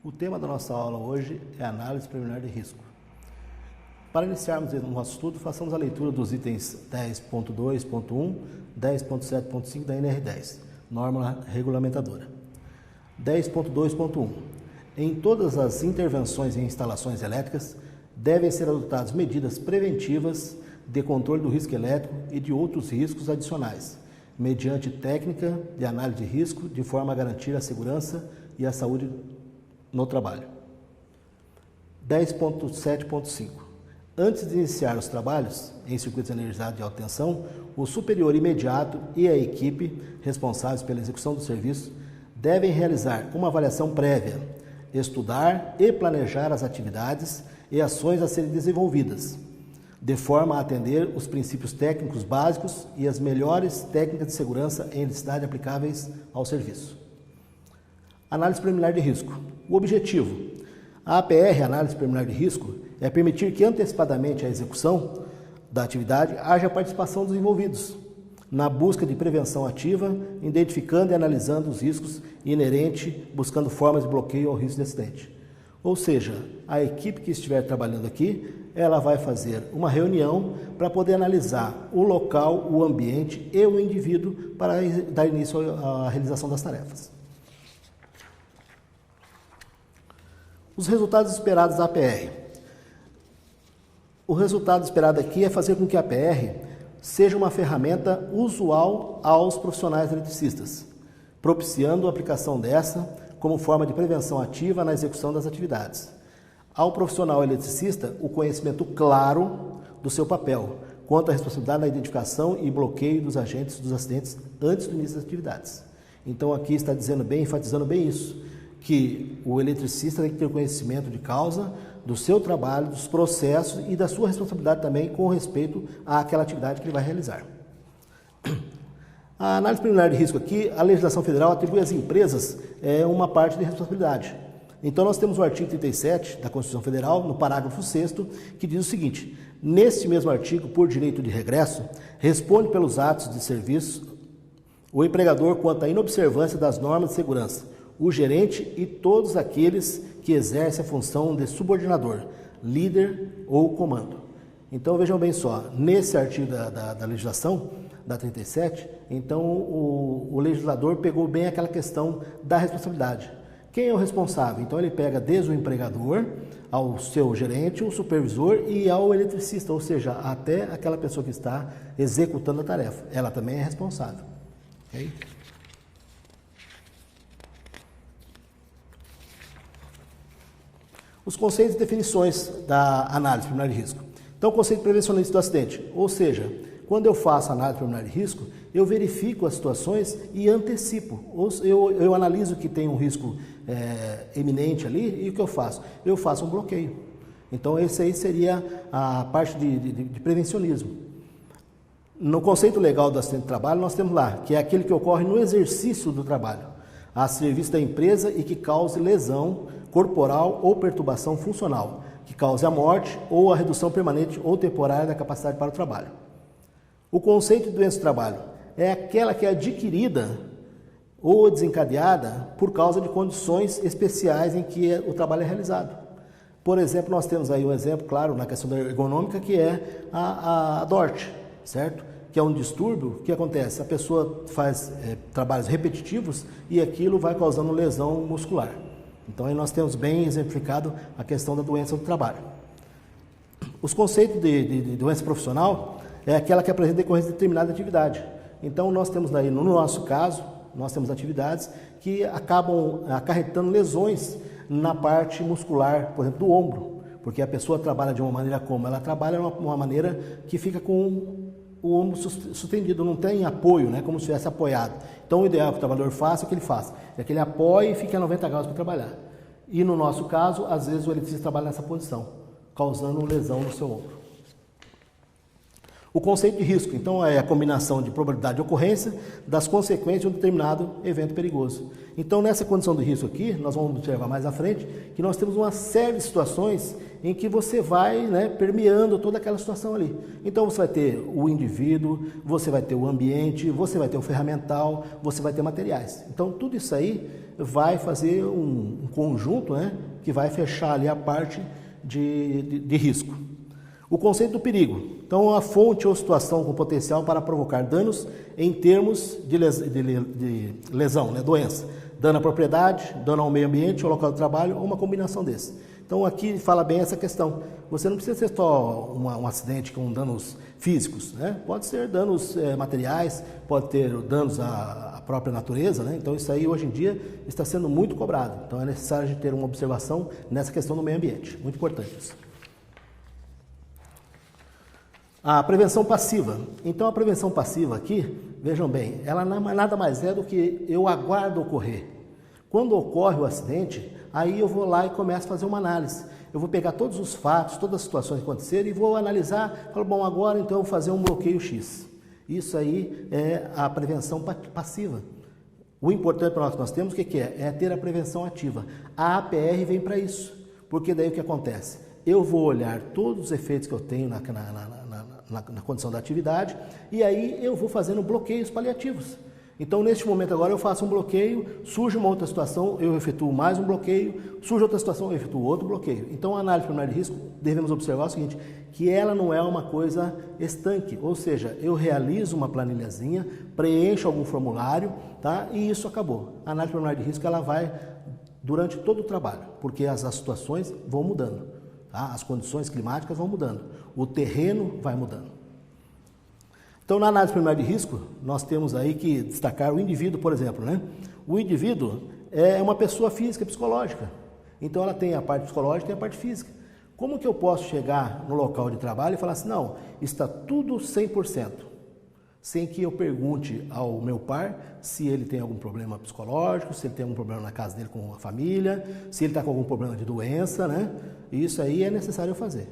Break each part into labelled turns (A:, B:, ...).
A: O tema da nossa aula hoje é análise preliminar de risco. Para iniciarmos o nosso estudo, façamos a leitura dos itens 10.2.1, 10.7.5 da NR10, norma regulamentadora. 10.2.1. Em todas as intervenções em instalações elétricas, devem ser adotadas medidas preventivas de controle do risco elétrico e de outros riscos adicionais, mediante técnica de análise de risco, de forma a garantir a segurança e a saúde no trabalho. 10.7.5. Antes de iniciar os trabalhos em circuitos energizados de alta tensão, o superior imediato e a equipe responsáveis pela execução do serviço devem realizar uma avaliação prévia, estudar e planejar as atividades e ações a serem desenvolvidas, de forma a atender os princípios técnicos básicos e as melhores técnicas de segurança e eletricidade aplicáveis ao serviço. Análise preliminar de risco. O objetivo: a APR, Análise Preliminar de Risco, é permitir que antecipadamente à execução da atividade haja participação dos envolvidos na busca de prevenção ativa, identificando e analisando os riscos inerentes, buscando formas de bloqueio ao risco de acidente. Ou seja, a equipe que estiver trabalhando aqui, ela vai fazer uma reunião para poder analisar o local, o ambiente e o indivíduo para dar início à realização das tarefas. Os resultados esperados da APR. O resultado esperado aqui é fazer com que a APR seja uma ferramenta usual aos profissionais eletricistas, propiciando a aplicação dessa como forma de prevenção ativa na execução das atividades. Ao profissional eletricista, o conhecimento claro do seu papel, quanto à responsabilidade na identificação e bloqueio dos agentes dos acidentes antes do início das atividades. Então aqui está dizendo bem, enfatizando bem isso, que o eletricista tem que ter conhecimento de causa, do seu trabalho, dos processos e da sua responsabilidade também com respeito àquela atividade que ele vai realizar. A análise preliminar de risco aqui, a legislação federal atribui às empresas uma parte de responsabilidade. Então nós temos o artigo 37 da Constituição Federal, no parágrafo 6º, que diz o seguinte: neste mesmo artigo, por direito de regresso, responde pelos atos de serviço o empregador quanto à inobservância das normas de segurança, o gerente e todos aqueles que exercem a função de subordinador, líder ou comando. Então vejam bem só, nesse artigo da legislação, da 37, então o legislador pegou bem aquela questão da responsabilidade. Quem é o responsável? Então ele pega desde o empregador, ao seu gerente, o supervisor e ao eletricista, ou seja, até aquela pessoa que está executando a tarefa. Ela também é responsável. Okay? Os conceitos e definições da análise preliminar de risco. Então, o conceito prevencionista do acidente, ou seja, quando eu faço análise preliminar de risco, eu verifico as situações e antecipo. Eu analiso que tem um risco eminente ali e o que eu faço? Eu faço um bloqueio. Então, esse aí seria a parte de prevencionismo. No conceito legal do acidente de trabalho, nós temos lá, que é aquele que ocorre no exercício do trabalho, a serviço da empresa e que cause lesão corporal ou perturbação funcional, que cause a morte ou a redução permanente ou temporária da capacidade para o trabalho. O conceito de doença do trabalho é aquela que é adquirida ou desencadeada por causa de condições especiais em que o trabalho é realizado. Por exemplo, nós temos aí um exemplo, claro, na questão da ergonômica, que é a DORT, certo? Que é um distúrbio que acontece, a pessoa faz trabalhos repetitivos e aquilo vai causando lesão muscular. Então aí nós temos bem exemplificado a questão da doença do trabalho. Os conceitos de doença profissional é aquela que apresenta decorrência de determinada atividade. Então nós temos aí, no nosso caso, nós temos atividades que acabam acarretando lesões na parte muscular, por exemplo, do ombro, porque a pessoa trabalha de uma maneira como? Ela trabalha de uma maneira que fica com o ombro sustendido, não tem apoio, né, como se estivesse apoiado. Então o ideal que o trabalhador faça, o que ele faz? É que ele apoie e fique a 90 graus para trabalhar. E no nosso caso, às vezes o eletricista trabalha nessa posição, causando lesão no seu ombro. O conceito de risco, então, é a combinação de probabilidade de ocorrência das consequências de um determinado evento perigoso. Então, nessa condição de risco aqui, nós vamos observar mais à frente que nós temos uma série de situações em que você vai, né, permeando toda aquela situação ali. Então você vai ter o indivíduo, você vai ter o ambiente, você vai ter o ferramental, você vai ter materiais. Então tudo isso aí vai fazer um conjunto, né, que vai fechar ali a parte de risco. O conceito do perigo. Então, a fonte ou situação com potencial para provocar danos em termos de lesão, né, doença. Dano à propriedade, dano ao meio ambiente, ao local de trabalho, ou uma combinação desses. Então, aqui fala bem essa questão. Você não precisa ser só um acidente com danos físicos, né? Pode ser danos materiais, pode ter danos à própria natureza, né? Então, isso aí, hoje em dia, está sendo muito cobrado. Então, é necessário a gente ter uma observação nessa questão do meio ambiente. Muito importante isso. A prevenção passiva. Então, a prevenção passiva aqui, vejam bem, ela nada mais é do que eu aguardo ocorrer. Quando ocorre o acidente, aí eu vou lá e começo a fazer uma análise. Eu vou pegar todos os fatos, todas as situações que aconteceram e vou analisar, falo, bom, agora então eu vou fazer um bloqueio X. Isso aí é a prevenção passiva. O importante para nós temos, o que é? É ter a prevenção ativa. A APR vem para isso, porque daí o que acontece? Eu vou olhar todos os efeitos que eu tenho na condição da atividade e aí eu vou fazendo bloqueios paliativos. Então, neste momento agora eu faço um bloqueio, surge uma outra situação, eu efetuo mais um bloqueio, surge outra situação, eu efetuo outro bloqueio. Então, a análise preliminar de risco, devemos observar o seguinte, que ela não é uma coisa estanque, ou seja, eu realizo uma planilhazinha, preencho algum formulário, tá? E isso acabou. A análise preliminar de risco, ela vai durante todo o trabalho, porque as situações vão mudando, tá? As condições climáticas vão mudando, o terreno vai mudando. Então, na análise preliminar de risco, nós temos aí que destacar o indivíduo, por exemplo, né? O indivíduo é uma pessoa física, psicológica. Então, ela tem a parte psicológica e tem a parte física. Como que eu posso chegar no local de trabalho e falar assim, não, está tudo 100%, sem que eu pergunte ao meu par se ele tem algum problema psicológico, se ele tem algum problema na casa dele com a família, se ele está com algum problema de doença, né? Isso aí é necessário fazer.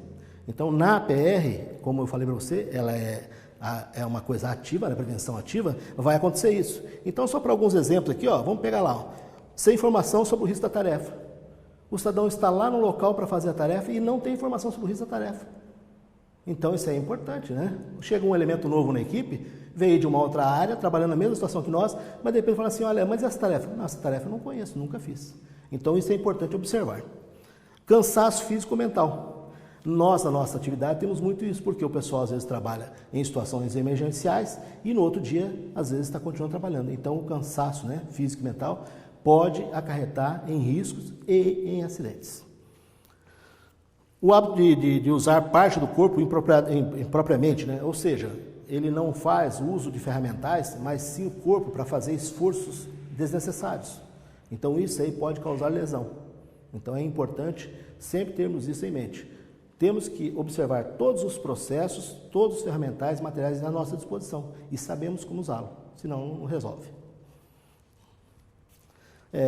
A: Então, na APR, como eu falei para você, ela é uma coisa ativa, né, prevenção ativa, vai acontecer isso. Então, só para alguns exemplos aqui, ó, vamos pegar lá, ó, sem informação sobre o risco da tarefa. O cidadão está lá no local para fazer a tarefa e não tem informação sobre o risco da tarefa. Então, isso é importante, né? Chega um elemento novo na equipe, veio de uma outra área, trabalhando na mesma situação que nós, mas depois fala assim, olha, mas essa tarefa? Não, essa tarefa eu não conheço, nunca fiz. Então, isso é importante observar. Cansaço físico-mental. Nós, na nossa atividade, temos muito isso, porque o pessoal às vezes trabalha em situações emergenciais e no outro dia, às vezes, está continuando trabalhando. Então, o cansaço, né, físico e mental pode acarretar em riscos e em acidentes. O hábito de usar parte do corpo impropriamente, né, ou seja, ele não faz uso de ferramentais, mas sim o corpo para fazer esforços desnecessários. Então, isso aí pode causar lesão. Então, é importante sempre termos isso em mente. Temos que observar todos os processos, todos os ferramentais, materiais à nossa disposição e sabemos como usá-lo, senão não resolve.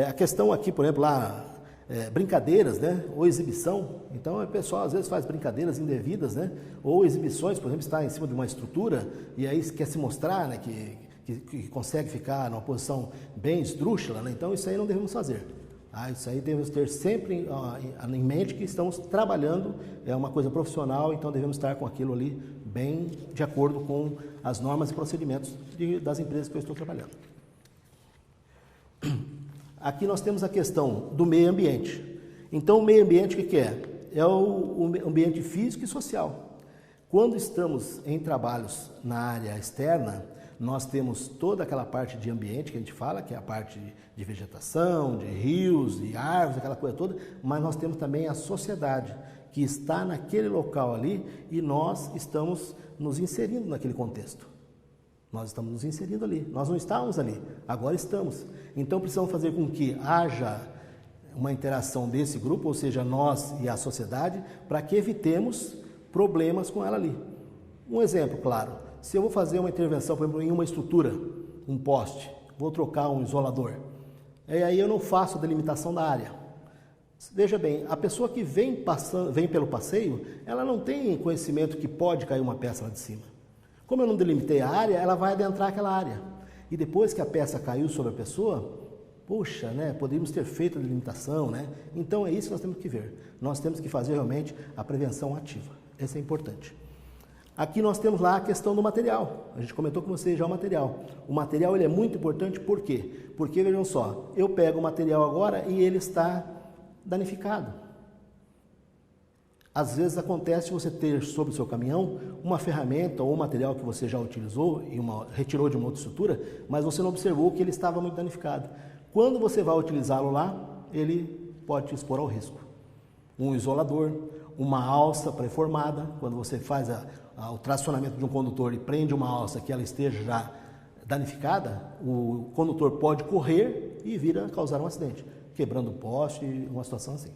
A: A questão aqui, por exemplo, lá, brincadeiras, né, ou exibição, então o pessoal às vezes faz brincadeiras indevidas, né, ou exibições, por exemplo, está em cima de uma estrutura e aí quer se mostrar, né, que consegue ficar numa posição bem esdrúxula, né, então isso aí não devemos fazer. Isso aí devemos ter sempre em mente que estamos trabalhando, é uma coisa profissional, então devemos estar com aquilo ali bem de acordo com as normas e procedimentos das empresas que eu estou trabalhando. Aqui nós temos a questão do meio ambiente. Então, o meio ambiente o que é? É o ambiente físico e social. Quando estamos em trabalhos na área externa, nós temos toda aquela parte de ambiente que a gente fala, que é a parte de vegetação, de rios, de árvores, aquela coisa toda, mas nós temos também a sociedade, que está naquele local ali e nós estamos nos inserindo naquele contexto. Nós estamos nos inserindo ali, nós não estávamos ali, agora estamos. Então precisamos fazer com que haja uma interação desse grupo, ou seja, nós e a sociedade, para que evitemos problemas com ela ali. Um exemplo, claro, se eu vou fazer uma intervenção, por exemplo, em uma estrutura, um poste, vou trocar um isolador, e aí eu não faço a delimitação da área. Veja bem, a pessoa que vem pelo passeio, ela não tem conhecimento que pode cair uma peça lá de cima. Como eu não delimitei a área, ela vai adentrar aquela área. E depois que a peça caiu sobre a pessoa, Poxa, né? Poderíamos ter feito a delimitação, né? Então é isso que nós temos que ver. Nós temos que fazer realmente a prevenção ativa. Essa é importante. Aqui nós temos lá a questão do material. A gente comentou com vocês já o material. O material ele é muito importante, por quê? Porque, vejam só, eu pego o material agora e ele está danificado. Às vezes acontece você ter sobre o seu caminhão uma ferramenta ou um material que você já utilizou e retirou de uma outra estrutura, mas você não observou que ele estava muito danificado. Quando você vai utilizá-lo lá, ele pode te expor ao risco. Um isolador, uma alça pré-formada, quando você faz o tracionamento de um condutor e prende uma alça que ela esteja já danificada, o condutor pode correr e vir a causar um acidente, quebrando o poste, uma situação assim.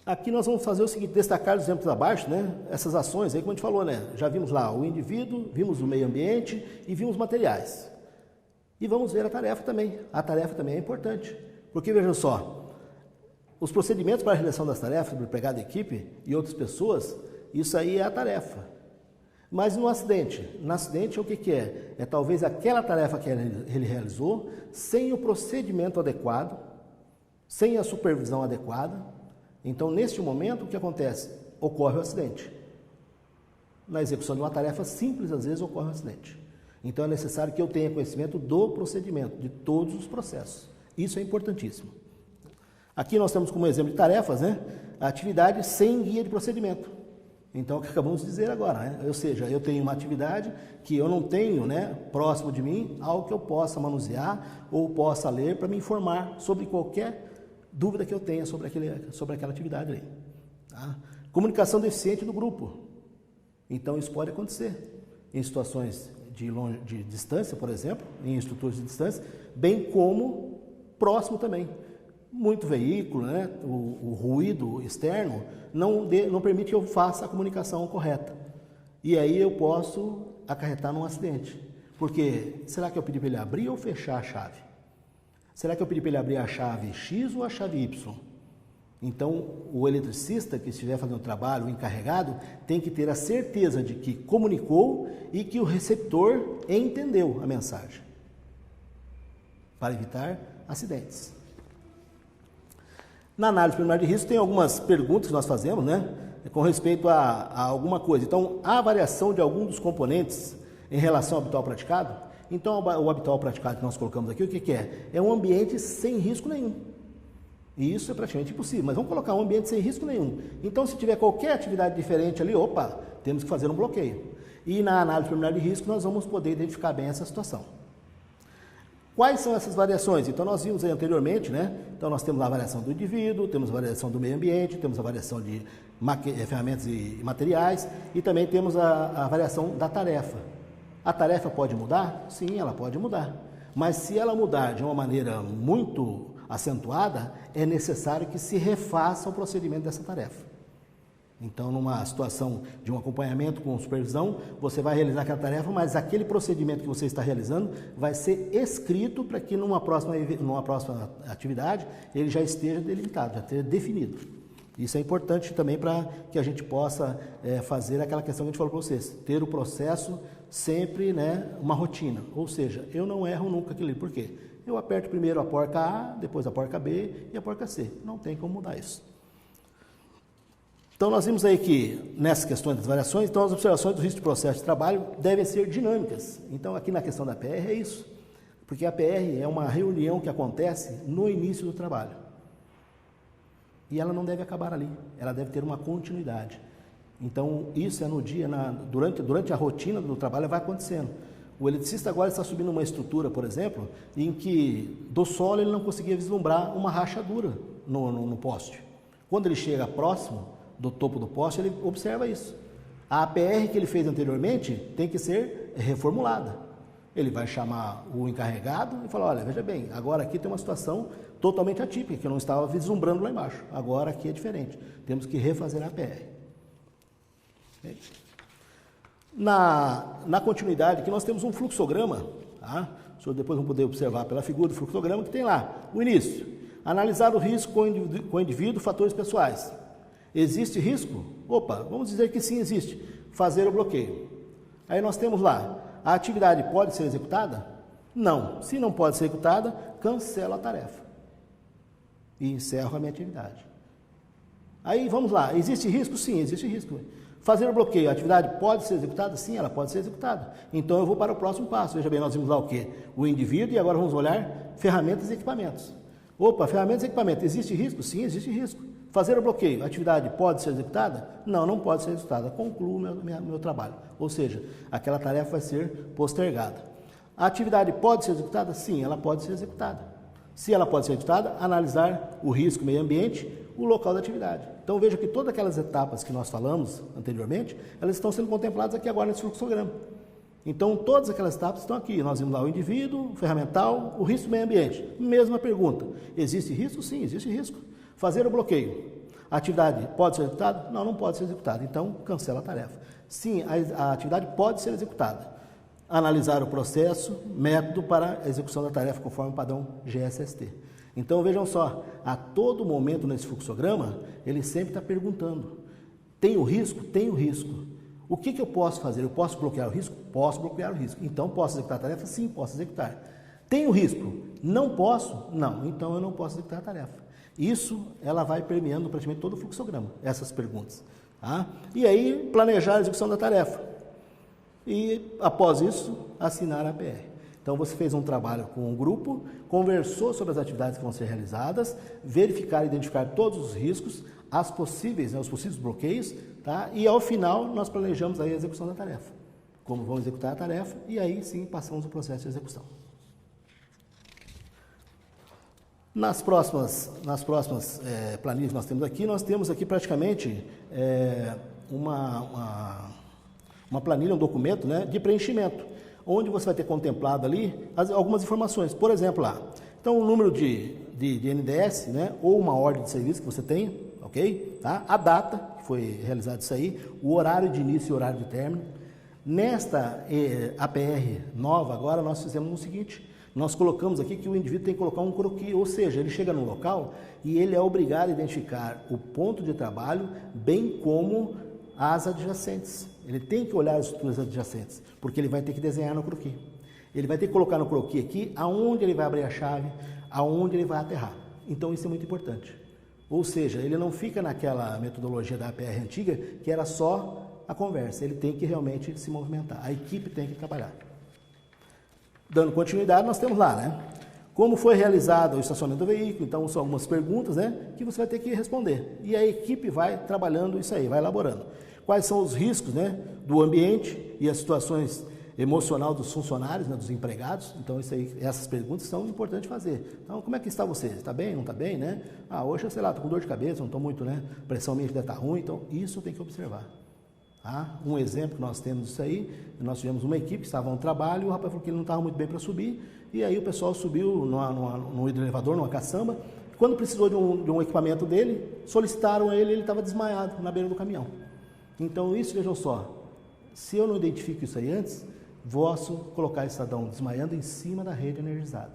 A: Aqui nós vamos fazer o seguinte, destacar os exemplos abaixo, né? Essas ações aí, como a gente falou, né? Já vimos lá o indivíduo, vimos o meio ambiente e vimos materiais. E vamos ver a tarefa também. A tarefa também é importante, porque vejam só, os procedimentos para a realização das tarefas, do empregado da equipe e outras pessoas, isso aí é a tarefa. Mas no acidente o que é? É talvez aquela tarefa que ele realizou sem o procedimento adequado, sem a supervisão adequada. Então, neste momento, o que acontece? Ocorre o acidente. Na execução de uma tarefa simples, às vezes, ocorre um acidente. Então, é necessário que eu tenha conhecimento do procedimento, de todos os processos. Isso é importantíssimo. Aqui nós temos como exemplo de tarefas, né? A atividade sem guia de procedimento. Então, é o que acabamos de dizer agora, né? Ou seja, eu tenho uma atividade que eu não tenho, né, próximo de mim, algo que eu possa manusear ou possa ler para me informar sobre qualquer dúvida que eu tenha sobre aquela atividade ali. Tá? Comunicação deficiente do grupo. Então, isso pode acontecer em situações de distância, por exemplo, em estruturas de distância, bem como próximo também. Muito veículo, né? O ruído externo não permite que eu faça a comunicação correta. E aí eu posso acarretar num acidente. Porque, será que eu pedi para ele abrir ou fechar a chave? Será que eu pedi para ele abrir a chave X ou a chave Y? Então, o eletricista que estiver fazendo o trabalho, o encarregado, tem que ter a certeza de que comunicou e que o receptor entendeu a mensagem, para evitar acidentes. Na análise preliminar de risco tem algumas perguntas que nós fazemos, né, com respeito a alguma coisa. Então, há variação de algum dos componentes em relação ao habitual praticado? Então, o habitual praticado que nós colocamos aqui, o que é? É um ambiente sem risco nenhum. E isso é praticamente impossível, mas vamos colocar um ambiente sem risco nenhum. Então, se tiver qualquer atividade diferente ali, opa, temos que fazer um bloqueio. E na análise preliminar de risco, nós vamos poder identificar bem essa situação. Quais são essas variações? Então, nós vimos aí anteriormente, né? Então, nós temos a variação do indivíduo, temos a variação do meio ambiente, temos a variação de ferramentas e materiais e também temos a variação da tarefa. A tarefa pode mudar? Sim, ela pode mudar. Mas se ela mudar de uma maneira muito acentuada, é necessário que se refaça o procedimento dessa tarefa. Então, numa situação de um acompanhamento com supervisão, você vai realizar aquela tarefa, mas aquele procedimento que você está realizando vai ser escrito para que numa próxima atividade ele já esteja delimitado, já esteja definido. Isso é importante também para que a gente possa fazer aquela questão que a gente falou para vocês, ter o processo sempre, né, uma rotina, ou seja, eu não erro nunca aquilo ali. Por quê? Eu aperto primeiro a porca A, depois a porca B e a porca C. Não tem como mudar isso. Então, nós vimos aí que, nessas questões das variações, então as observações do risco de processo de trabalho devem ser dinâmicas. Então, aqui na questão da PR é isso, porque a PR é uma reunião que acontece no início do trabalho. E ela não deve acabar ali, ela deve ter uma continuidade. Então, isso é no dia, durante a rotina do trabalho vai acontecendo. O eletricista agora está subindo uma estrutura, por exemplo, em que do solo ele não conseguia vislumbrar uma rachadura no poste. Quando ele chega próximo do topo do poste, ele observa isso. A APR que ele fez anteriormente tem que ser reformulada. Ele vai chamar o encarregado e falar, olha, veja bem, agora aqui tem uma situação totalmente atípica, que eu não estava vislumbrando lá embaixo. Agora aqui é diferente. Temos que refazer a APR. Na continuidade, aqui nós temos um fluxograma, tá? O senhor depois vão poder observar pela figura do fluxograma que tem lá. O início, analisar o risco com o indivíduo, fatores pessoais. Existe risco? Opa, vamos dizer que sim, existe. Fazer o bloqueio. Aí nós temos lá, a atividade pode ser executada? Não. Se não pode ser executada, cancelo a tarefa e encerro a minha atividade. Aí vamos lá, existe risco? Sim, existe risco. Fazer o bloqueio, a atividade pode ser executada? Sim, ela pode ser executada. Então eu vou para o próximo passo. Veja bem, nós vimos lá o quê? O indivíduo e agora vamos olhar ferramentas e equipamentos. Opa, ferramentas e equipamentos, existe risco? Sim, existe risco. Fazer o bloqueio, a atividade pode ser executada? Não, não pode ser executada. Concluo meu trabalho. Ou seja, aquela tarefa vai ser postergada. A atividade pode ser executada? Sim, ela pode ser executada. Se ela pode ser executada, analisar o risco meio ambiente, o local da atividade. Então veja que todas aquelas etapas que nós falamos anteriormente, elas estão sendo contempladas aqui agora nesse fluxograma. Então todas aquelas etapas estão aqui. Nós vimos lá o indivíduo, o ferramental, o risco meio ambiente. Mesma pergunta. Existe risco? Sim, existe risco. Fazer o bloqueio. A atividade pode ser executada? Não, não pode ser executada. Então cancela a tarefa. Sim, a atividade pode ser executada. Analisar o processo, método para a execução da tarefa conforme o padrão GSST. Então vejam só, a todo momento nesse fluxograma, ele sempre está perguntando, tem o risco? Tem o risco. O que eu posso fazer? Eu posso bloquear o risco? Posso bloquear o risco. Então posso executar a tarefa? Sim, posso executar. Tem o risco? Não posso? Não, então eu não posso executar a tarefa. Isso, ela vai permeando praticamente todo o fluxograma, essas perguntas. Tá? E aí, planejar a execução da tarefa. E, após isso, assinar a APR. Então, você fez um trabalho com um grupo, conversou sobre as atividades que vão ser realizadas, verificar e identificar todos os riscos, os possíveis bloqueios, tá? E, ao final, nós planejamos aí a execução da tarefa. Como vão executar a tarefa, e aí, sim, passamos o processo de execução. Nas próximas planilhas que nós temos aqui praticamente uma planilha, um documento, né, de preenchimento, onde você vai ter contemplado ali algumas informações. Por exemplo, lá, então o número de NDS, né, ou uma ordem de serviço que você tem, ok? Tá? A data que foi realizado isso aí, o horário de início e o horário de término. Nesta APR nova agora, nós fizemos o seguinte, nós colocamos aqui que o indivíduo tem que colocar um croquis, ou seja, ele chega no local e ele é obrigado a identificar o ponto de trabalho, bem como as adjacentes. Ele tem que olhar as estruturas adjacentes, porque ele vai ter que desenhar no croquis. Ele vai ter que colocar no croquis aqui aonde ele vai abrir a chave, aonde ele vai aterrar. Então isso é muito importante. Ou seja, ele não fica naquela metodologia da APR antiga, que era só a conversa. Ele tem que realmente se movimentar. A equipe tem que trabalhar. Dando continuidade, nós temos lá, né? Como foi realizado o estacionamento do veículo? Então, são algumas perguntas, né? Que você vai ter que responder. E a equipe vai trabalhando isso aí, vai elaborando. Quais são os riscos, né? Do ambiente e as situações emocional dos funcionários, né? Dos empregados. Então, isso aí, essas perguntas são importantes fazer. Então, como é que está você? Está bem? Não está bem, né? Ah, hoje, sei lá, estou com dor de cabeça, não estou muito, né? Pressão minha deve estar ruim. Então, isso tem que observar. Tá? Um exemplo que nós temos disso aí, nós tivemos uma equipe que estava no trabalho, o rapaz falou que ele não estava muito bem para subir, e aí o pessoal subiu no hidroelevador, numa caçamba, quando precisou de um equipamento dele, solicitaram a ele, ele estava desmaiado na beira do caminhão. Então isso, vejam só, se eu não identifico isso aí antes, posso colocar esse cidadão desmaiando em cima da rede energizada.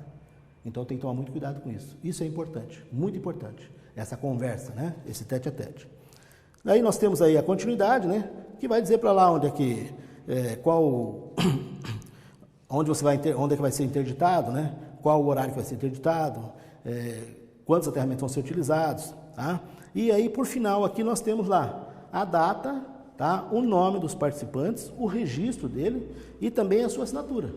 A: Então tem que tomar muito cuidado com isso. Isso é importante, muito importante, essa conversa, né? Esse tete a tete. Daí nós temos aí a continuidade, né? Que vai dizer para lá onde é que onde é que vai ser interditado, né? Qual o horário que vai ser interditado, quantos aterramentos vão ser utilizados, tá? E aí por final aqui nós temos lá a data, tá? O nome dos participantes, o registro dele e também a sua assinatura.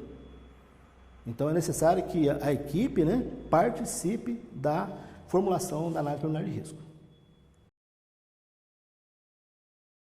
A: Então é necessário que a equipe, né, participe da formulação da análise preliminar de risco.